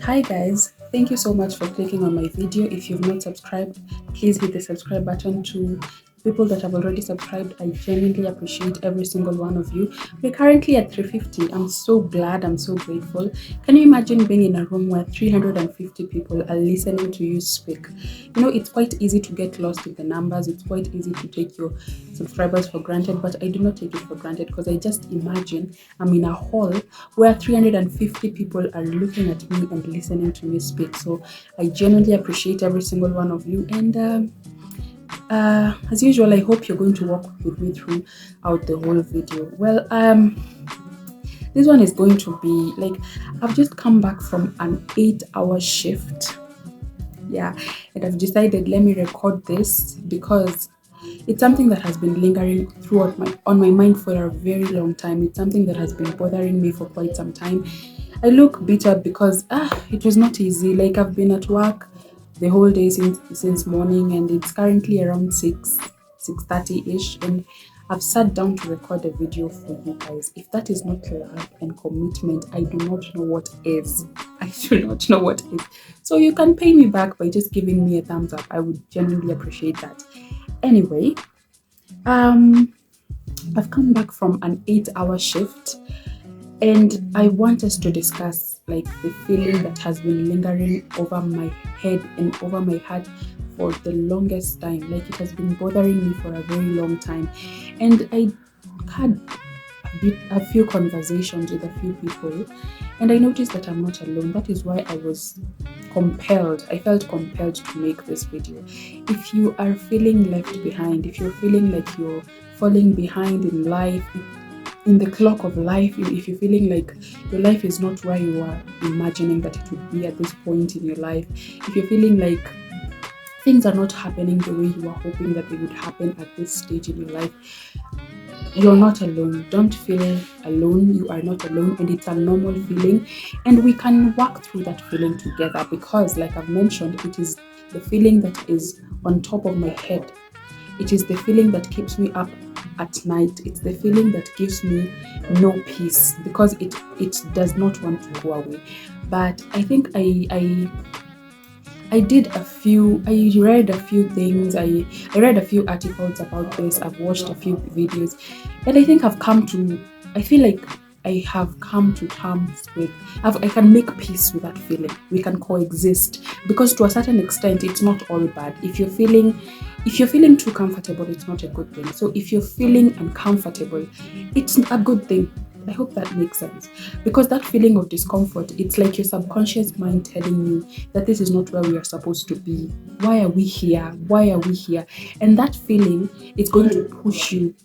Hi guys, thank you so much for clicking on my video. If you've not subscribed, please hit the subscribe button. To people that have already subscribed, I genuinely appreciate every single one of you. We're currently at 350. I'm so glad, I'm so grateful. Can you imagine being in a room where 350 people are listening to you speak? You know, it's quite easy to get lost in the numbers. It's quite easy to take your subscribers for granted, but I do not take it for granted because I just imagine I'm in a hall where 350 people are looking at me and listening to me speak. So I genuinely appreciate every single one of you. And as usual, I hope you're going to walk with me throughout the whole video. This one is going to be like, I've just come back from an 8-hour shift. Yeah, and I've decided, let me record this because it's something that has been lingering throughout on my mind for a very long time. It's something that has been bothering me for quite some time. I look bitter because it was not easy. Like, I've been at work the whole day since morning, and it's currently around 6:30 ish, and I've sat down to record a video for you guys. If that is not love and commitment, I do not know what is. I do not know what is. So you can pay me back by just giving me a thumbs up. I would genuinely appreciate that. Anyway, I've come back from an 8-hour shift, and I want us to discuss like the feeling that has been lingering over my head and over my heart for the longest time. Like, it has been bothering me for a very long time, and I had a few conversations with a few people, and I noticed that I'm not alone. That is why I felt compelled to make this video. If you are feeling left behind, if you're feeling like you're falling behind in life, in the clock of life, if you're feeling like your life is not where you are imagining that it would be at this point in your life, if you're feeling like things are not happening the way you are hoping that they would happen at this stage in your life, you're not alone. Don't feel alone. You are not alone, and it's a normal feeling, and we can work through that feeling together because, like I've mentioned, it is the feeling that is on top of my head. It is the feeling that keeps me up at night. It's the feeling that gives me no peace because it does not want to go away. But I think I read a few things. I read a few articles about this. I've watched a few videos, and I feel like I have come to terms with, I can make peace with that feeling. We can coexist because to a certain extent, it's not all bad. If you're feeling too comfortable, it's not a good thing. So if you're feeling uncomfortable, it's a good thing. I hope that makes sense. Because that feeling of discomfort, it's like your subconscious mind telling you that this is not where we are supposed to be. Why are we here? Why are we here? And that feeling is going to push you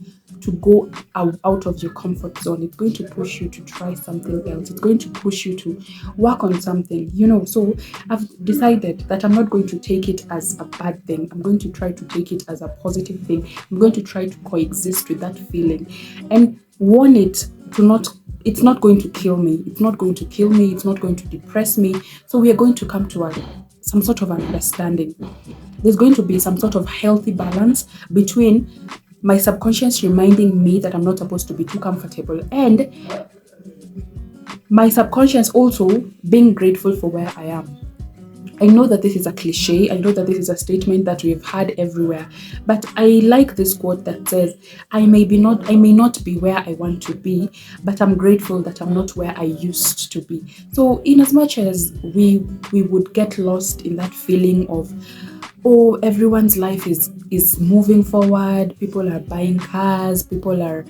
to go out of your comfort zone. It's going to push you to try something else. It's going to push you to work on something, So I've decided that I'm not going to take it as a bad thing. I'm going to try to take it as a positive thing. I'm going to try to coexist with that feeling and warn it to not, it's not going to kill me. It's not going to kill me. It's not going to depress me. So we are going to come to some sort of understanding. There's going to be some sort of healthy balance between my subconscious reminding me that I'm not supposed to be too comfortable, and my subconscious also being grateful for where I am. I know that this is a cliche. I know that this is a statement that we've had everywhere, but I like this quote that says, I may not be where I want to be, but I'm grateful that I'm not where I used to be. So in as much as we would get lost in that feeling of, oh, everyone's life is moving forward. People are buying cars. People are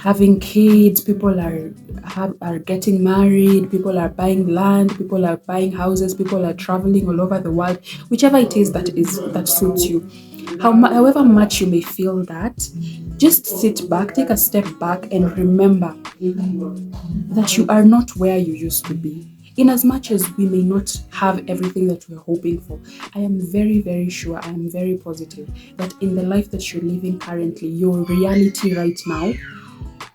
having kids. People are getting married. People are buying land. People are buying houses. People are traveling all over the world. Whichever it is that suits you. However much you may feel that, just sit back, take a step back, and remember that you are not where you used to be. In as much as we may not have everything that we're hoping for, I am very, very sure, I am very positive that in the life that you're living currently, your reality right now,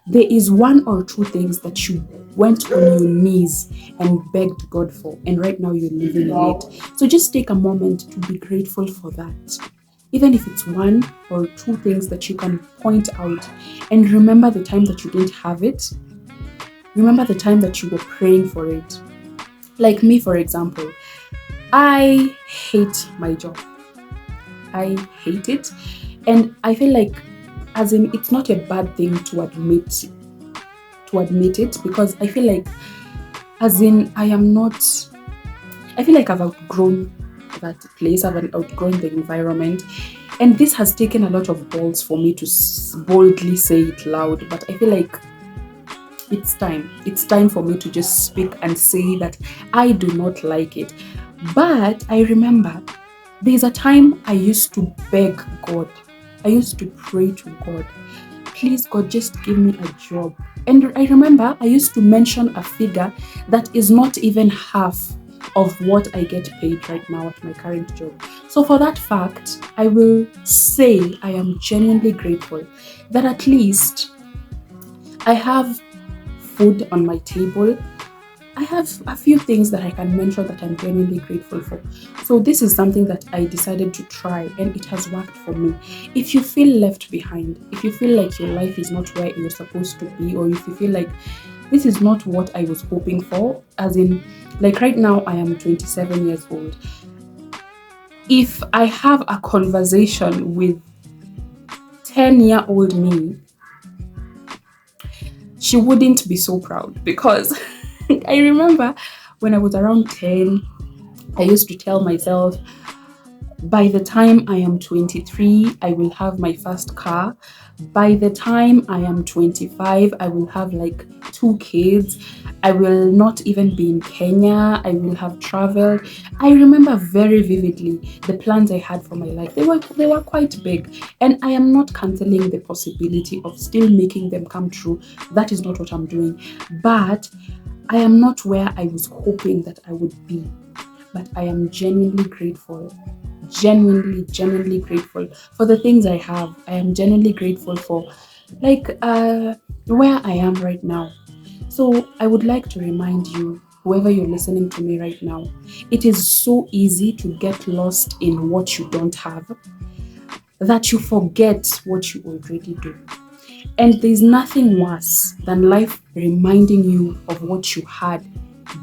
there is one or two things that you went on your knees and begged God for, and right now you're living in it. So just take a moment to be grateful for that. Even if it's one or two things that you can point out, and remember the time that you didn't have it. Remember the time that you were praying for it. Like me, for example, I hate my job. I hate it. And I feel like, as in, it's not a bad thing to admit it, because I feel like, as in, I feel like I've outgrown that place, I've outgrown the environment. And this has taken a lot of balls for me to boldly say it loud. But I feel like it's time. It's time for me to just speak and say that I do not like it. But I remember there's a time I used to beg God. I used to pray to God, please, God, just give me a job. And I remember I used to mention a figure that is not even half of what I get paid right now at my current job. So, for that fact, I will say I am genuinely grateful that at least I have food on my table. I have a few things that I can mention that I'm genuinely grateful for. So, this is something that I decided to try and it has worked for me. If you feel left behind, if you feel like your life is not where you're supposed to be, or if you feel like this is not what I was hoping for, as in, like right now, I am 27 years old. If I have a conversation with 10-year-old me, she wouldn't be so proud because I remember when I was around 10, I used to tell myself, by the time I am 23, I will have my first car. By the time I am 25, I will have like 2 kids. I will not even be in Kenya. I will have traveled. I remember very vividly the plans I had for my life. They were quite big, and I am not canceling the possibility of still making them come true. That is not what I'm doing. But I am not where I was hoping that I would be. But I am genuinely grateful, genuinely grateful for the things I have. I am genuinely grateful for, like, where I am right now. So I would like to remind you, whoever you're listening to me right now, it is so easy to get lost in what you don't have that you forget what you already do. And there's nothing worse than life reminding you of what you had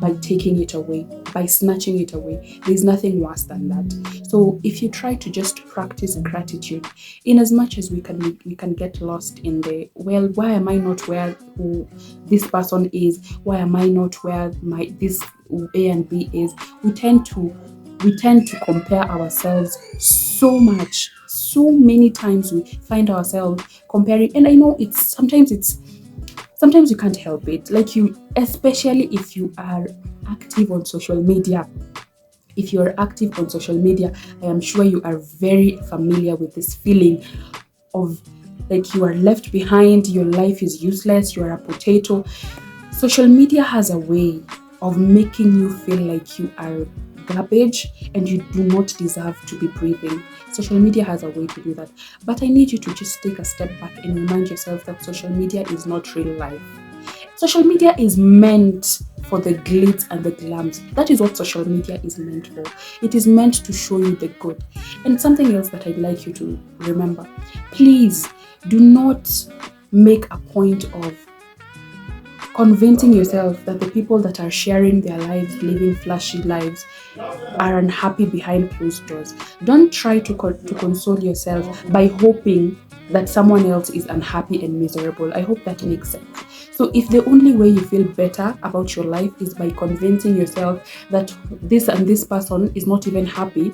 by taking it away, by snatching it away. There's nothing worse than that. So if you try to just practice gratitude, in as much as we can get lost in the, well, why am I not where who this person is? Why am I not where my this A and B is? We tend to compare ourselves so much. So many times we find ourselves comparing, and I know sometimes you can't help it. Like, you, especially if you are active on social media. If you're active on social media, I am sure you are very familiar with this feeling of, like, you are left behind, your life is useless, you are a potato. Social media has a way of making you feel like you are garbage and you do not deserve to be breathing. Social media has a way to do that. But I need you to just take a step back and remind yourself that social media is not real life. Social media is meant for the glitz and the glams. That is what social media is meant for. It is meant to show you the good. And something else that I'd like you to remember, please do not make a point of convincing yourself that the people that are sharing their lives, living flashy lives, are unhappy behind closed doors. Don't try to console yourself by hoping that someone else is unhappy and miserable. I hope that makes sense. So if the only way you feel better about your life is by convincing yourself that this and this person is not even happy,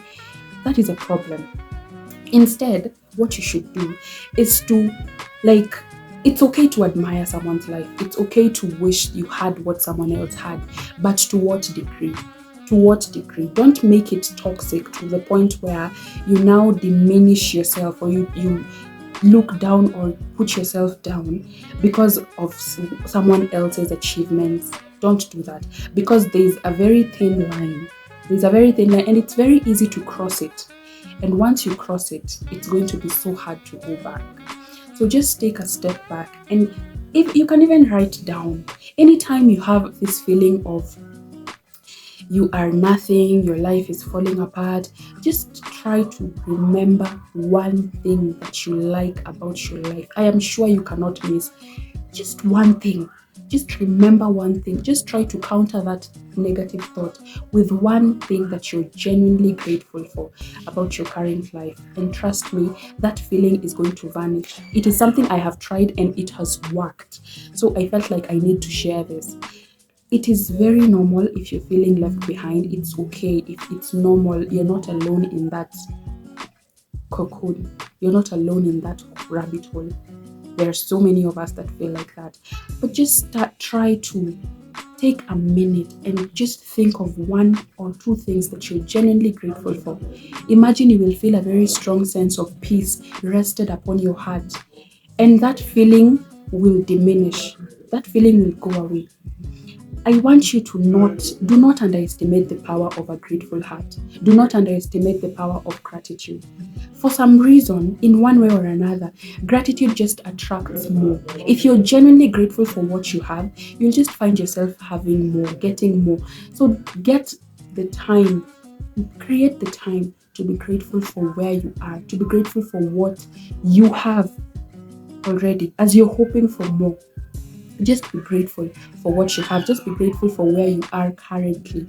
that is a problem. Instead, what you should do is to, like, it's okay to admire someone's life. It's okay to wish you had what someone else had, but to what degree? To what degree? Don't make it toxic to the point where you now diminish yourself, or you look down or put yourself down because of someone else's achievements. Don't do that, because there's a very thin line. There's a very thin line, and it's very easy to cross it. And once you cross it, it's going to be so hard to go back. So just take a step back, and if you can even write down, anytime you have this feeling of you are nothing, your life is falling apart, just try to remember one thing that you like about your life. I am sure you cannot miss just one thing. just remember one thing. Just try to counter that negative thought with one thing that you're genuinely grateful for about your current life. And trust me, that feeling is going to vanish. It is something I have tried and it has worked. So I felt like I need to share this. It is very normal if you're feeling left behind. It's okay if it's normal. You're not alone in that cocoon. You're not alone in that rabbit hole. There are so many of us that feel like that. But just try to take a minute and just think of one or two things that you're genuinely grateful for. Imagine you will feel a very strong sense of peace rested upon your heart, and that feeling will diminish. That feeling will go away. I want you to do not underestimate the power of a grateful heart. Do not underestimate the power of gratitude. For some reason, in one way or another, gratitude just attracts more. If you're genuinely grateful for what you have, you'll just find yourself having more, getting more. So get the time, create the time to be grateful for where you are, to be grateful for what you have already as you're hoping for more. Just be grateful for what you have. Just be grateful for where you are currently.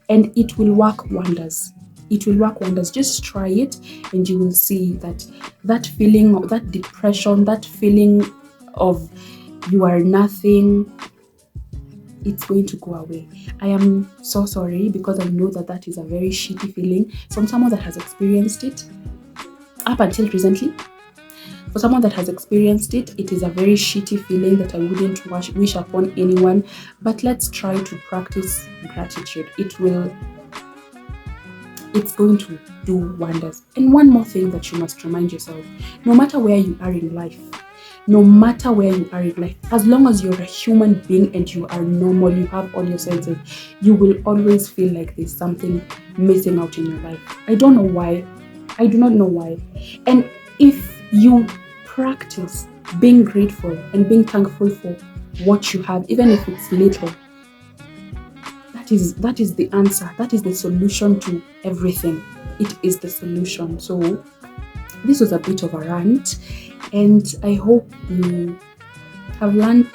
And it will work wonders. It will work wonders. Just try it and you will see that that feeling of that depression, that feeling of you are nothing, it's going to go away. I am so sorry because I know that that is a very shitty feeling from someone that has experienced it up until recently. For someone that has experienced it, it is a very shitty feeling that I wouldn't wish upon anyone. But let's try to practice gratitude. It's going to do wonders. And one more thing that you must remind yourself, no matter where you are in life, no matter where you are in life, as long as you're a human being and you are normal, you have all your senses, you will always feel like there's something missing out in your life. I don't know why. I do not know why. And if you practice being grateful and being thankful for what you have, even if it's little, that is the answer. That is the solution to everything. It is the solution. So this was a bit of a rant, and I hope you have learned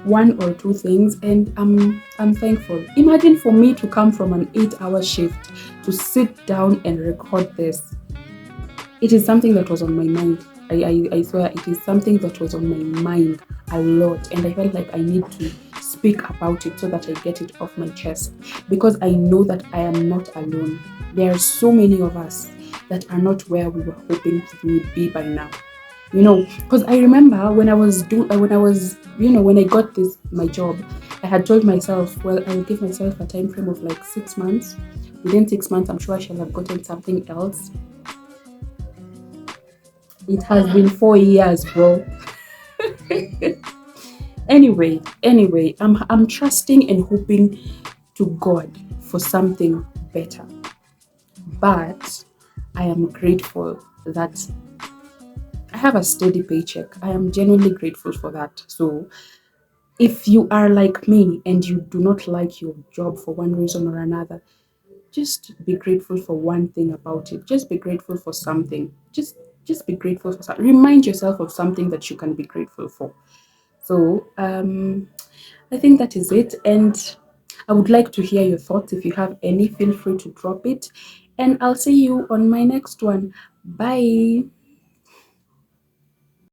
one or two things, and I'm thankful. Imagine for me to come from an 8-hour shift to sit down and record this. It is something that was on my mind. I swear it is something that was on my mind a lot, and I felt like I need to speak about it so that I get it off my chest, because I know that I am not alone. There are so many of us that are not where we were hoping we would be by now. Because I remember when I was when I got this my job, I had told myself, well, I'll give myself a time frame of like 6 months. Within 6 months, I'm sure I shall have gotten something else. It has been 4 years, bro. Anyway, I'm trusting and hoping to God for something better. But I am grateful that I have a steady paycheck. I am genuinely grateful for that. So if you are like me and you do not like your job for one reason or another, just be grateful for one thing about it. Just be grateful for something. Just be grateful for something. Remind yourself of something that you can be grateful for. So I think that is it. And I would like to hear your thoughts. If you have any, feel free to drop it. And I'll see you on my next one. Bye.